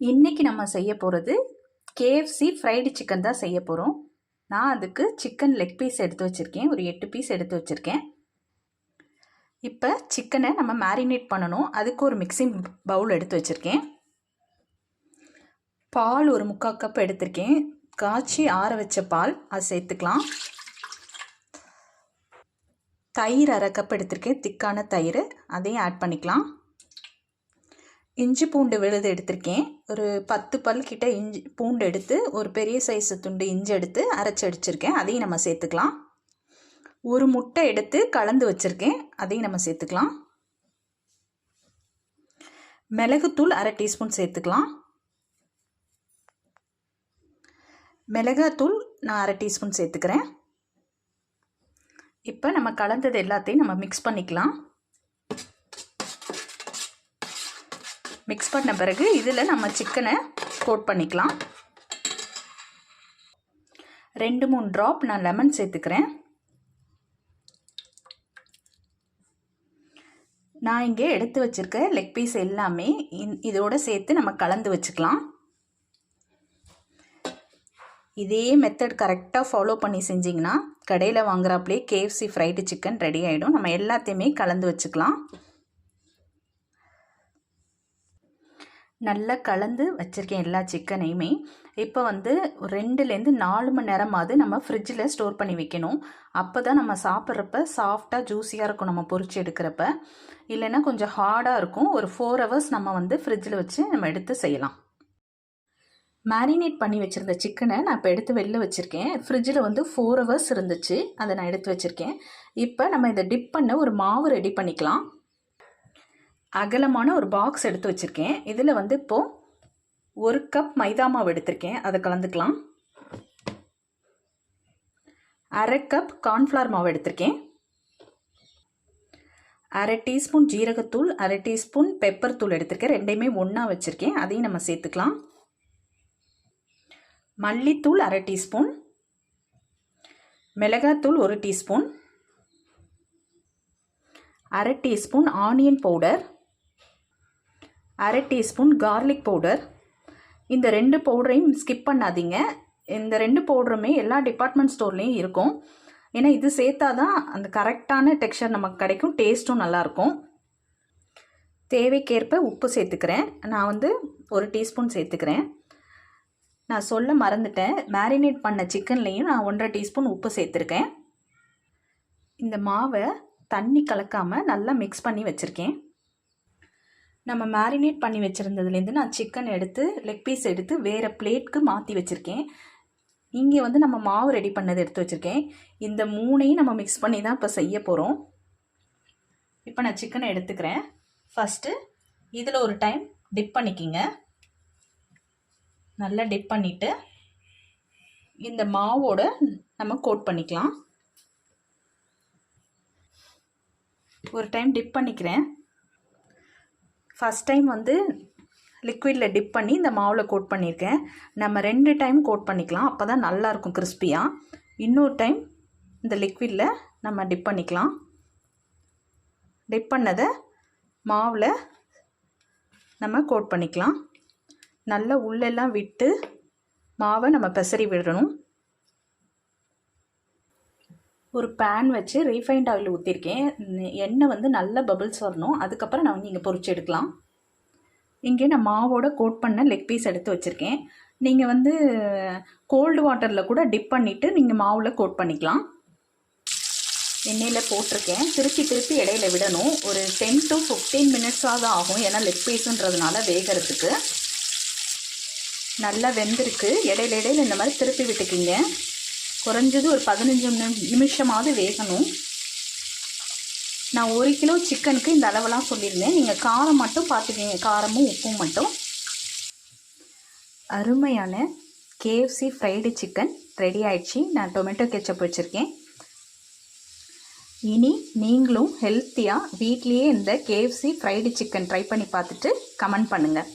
இன்றைக்கி நம்ம செய்ய போகிறது கேஎஃப்சி ஃப்ரைடு சிக்கன் தான் செய்ய போகிறோம். நான் அதுக்கு சிக்கன் லெக் பீஸ் எடுத்து வச்சுருக்கேன், ஒரு 8 பீஸ் எடுத்து வச்சுருக்கேன். இப்போ சிக்கனை நம்ம மேரினேட் பண்ணணும். அதுக்கு ஒரு மிக்சிங் பவுல் எடுத்து வச்சுருக்கேன். பால் ஒரு 3/4 கப் எடுத்திருக்கேன். காய்ச்சி ஆற வச்ச பால் அது சேர்த்துக்கலாம். தயிர் 1/2 கப் எடுத்திருக்கேன், திக்கான தயிர், அதையும் ஆட் பண்ணிக்கலாம். இஞ்சி பூண்டு விழுது எடுத்திருக்கேன், ஒரு 10 பல் கிட்ட இஞ்சி பூண்டு எடுத்து ஒரு பெரிய சைஸு துண்டு இஞ்சி எடுத்து அரைச்சி அடிச்சிருக்கேன், அதையும் நம்ம சேர்த்துக்கலாம். ஒரு முட்டை எடுத்து கலந்து வச்சுருக்கேன், அதையும் நம்ம சேர்த்துக்கலாம். மிளகுத்தூள் 1/2 டீஸ்பூன் சேர்த்துக்கலாம். மிளகாத்தூள் நான் 1/2 டீஸ்பூன் சேர்த்துக்கிறேன். இப்போ நம்ம கலந்தது எல்லாத்தையும் நம்ம மிக்ஸ் பண்ணிக்கலாம். மிக்ஸ் பண்ண பிறகு இதில் நம்ம சிக்கனை கோட் பண்ணிக்கலாம். 2-3 ட்ராப் நான் லெமன் சேர்த்துக்கிறேன். நான் இங்கே எடுத்து வச்சுருக்க லெக் பீஸ் எல்லாமே இதோடு சேர்த்து நம்ம கலந்து வச்சுக்கலாம். இதே மெத்தட் கரெக்டாக ஃபாலோ பண்ணி செஞ்சிங்கன்னா கடையில் வாங்குறாப்லே கேஎஃப்சி ஃப்ரைடு சிக்கன் ரெடி ஆகிடும். நம்ம எல்லாத்தையுமே கலந்து வச்சுக்கலாம். நல்லா கலந்து வச்சுருக்கேன் எல்லா சிக்கனையுமே. இப்போ 2லேருந்து 4 மணி நேரமாவது நம்ம ஃப்ரிட்ஜில் ஸ்டோர் பண்ணி வைக்கணும். அப்போ தான் நம்ம சாப்பிட்றப்ப சாஃப்டாக ஜூஸியாக இருக்கும். நம்ம பொரிச்சு எடுக்கிறப்ப இல்லைன்னா கொஞ்சம் ஹார்டாக இருக்கும். ஒரு 4 ஹவர்ஸ் நம்ம ஃப்ரிட்ஜில் வச்சு நம்ம எடுத்து செய்யலாம். மேரினேட் பண்ணி வச்சுருந்த சிக்கனை நான் இப்போ எடுத்து வெளில வச்சுருக்கேன். ஃப்ரிட்ஜில் 4 ஹவர்ஸ் இருந்துச்சு, அதை நான் எடுத்து வச்சுருக்கேன். இப்போ நம்ம இதை டிப் பண்ண ஒரு மாவு ரெடி பண்ணிக்கலாம். அகலமான ஒரு பாக்ஸ் எடுத்து வச்சுருக்கேன். இதில் இப்போது 1 கப் மைதா மாவு எடுத்திருக்கேன், அதை கலந்துக்கலாம். 1/2 கப் கார்ன்ஃப்ளவர் மாவு எடுத்திருக்கேன். 1/2 டீஸ்பூன் ஜீரகத்தூள், 1/2 டீஸ்பூன் பெப்பர் தூள் எடுத்திருக்கேன். ரெண்டையுமே ஒன்றா வச்சுருக்கேன், அதையும் நம்ம சேர்த்துக்கலாம். மல்லித்தூள் 1/2 டீஸ்பூன், மிளகாத்தூள் 1 teaspoon, 1/2 teaspoon onion powder, 1/2 teaspoon garlic powder. இந்த 2 பவுடரையும் ஸ்கிப் பண்ணாதீங்க. இந்த 2 பவுடருமே எல்லா டிபார்ட்மெண்ட் ஸ்டோர்லேயும் இருக்கும். ஏன்னா இது சேர்த்தா தான் அந்த கரெக்டான டெக்ஸ்சர் நமக்கு கிடைக்கும், டேஸ்ட்டும் நல்லாயிருக்கும். தேவைக்கேற்ப உப்பு சேர்த்துக்கிறேன். நான் 1 டீஸ்பூன் சேர்த்துக்கிறேன். நான் சொல்ல மறந்துட்டேன், மேரினேட் பண்ண சிக்கன்லேயும் நான் 1/2 டீஸ்பூன் உப்பு சேர்த்துருக்கேன். இந்த மாவை தண்ணி கலக்காமல் நல்லா மிக்ஸ் பண்ணி வச்சுருக்கேன். நம்ம மேரினேட் பண்ணி வச்சுருந்ததுலேருந்து நான் சிக்கன் எடுத்து லெக் பீஸ் எடுத்து வேறு பிளேட்க்கு மாற்றி வச்சுருக்கேன். இங்கே நம்ம மாவு ரெடி பண்ணது எடுத்து வச்சுருக்கேன். இந்த 3ஐயும் நம்ம மிக்ஸ் பண்ணி தான் இப்போ செய்ய போகிறோம். இப்போ நான் சிக்கனை எடுத்துக்கிறேன். ஃபஸ்ட்டு இதில் ஒரு டைம் டிப் பண்ணிக்கிங்க. நல்லா டிப் பண்ணிவிட்டு இந்த மாவோட நம்ம கோட் பண்ணிக்கலாம். ஒரு டைம் டிப் பண்ணிக்கிறேன். ஃபஸ்ட் டைம் லிக்விடில் டிப் பண்ணி இந்த மாவில் கோட் பண்ணியிருக்கேன். நம்ம 2 டைம் கோட் பண்ணிக்கலாம், அப்போ தான் நல்லாயிருக்கும் கிறிஸ்பியாக. இன்னொரு டைம் இந்த லிக்விடில் நம்ம டிப் பண்ணிக்கலாம். டிப் பண்ணதை மாவில் நம்ம கோட் பண்ணிக்கலாம். நல்லா உள்ளெல்லாம் விட்டு மாவை நம்ம பெசரி விடணும். ஒரு பேன் வச்சு ரீஃபைண்ட் ஆயில் ஊற்றிருக்கேன். எண்ணெய் நல்ல பபிள்ஸ் வரணும். அதுக்கப்புறம் நான் இங்கே பொரிச்சு எடுக்கலாம். இங்கே நான் மாவோட கோட் பண்ண லெக் பீஸ் எடுத்து வச்சுருக்கேன். நீங்கள் கோல்டு வாட்டரில் கூட டிப் பண்ணிவிட்டு நீங்கள் மாவில் கோட் பண்ணிக்கலாம். எண்ணெயில் போட்டிருக்கேன். திருப்பி இடையில விடணும். ஒரு 10 to 15 மினிட்ஸாக ஆகும், ஏன்னா லெக் பீஸுன்றதுனால வேகிறதுக்கு. நல்லா வெந்திருக்கு. இடையில இந்த மாதிரி திருப்பி விட்டுக்கிங்க. குறைஞ்சது ஒரு 15 நிமிஷமாவது வேகணும். நான் 1 கிலோ சிக்கனுக்கு இந்த அளவெல்லாம் சொல்லியிருந்தேன். நீங்கள் காரம் மட்டும் பார்த்துக்கிங்க, காரமும் உப்பும் மட்டும். அருமையான கேஎஃப்சி ஃப்ரைடு சிக்கன் ரெடி ஆயிடுச்சு. நான் டொமேட்டோ கெச்சப் வச்சுருக்கேன். இனி நீங்களும் ஹெல்த்தியாக வீட்லேயே இந்த கேஎஃப்சி ஃப்ரைடு சிக்கன் ட்ரை பண்ணி பார்த்துட்டு கமெண்ட் பண்ணுங்கள்.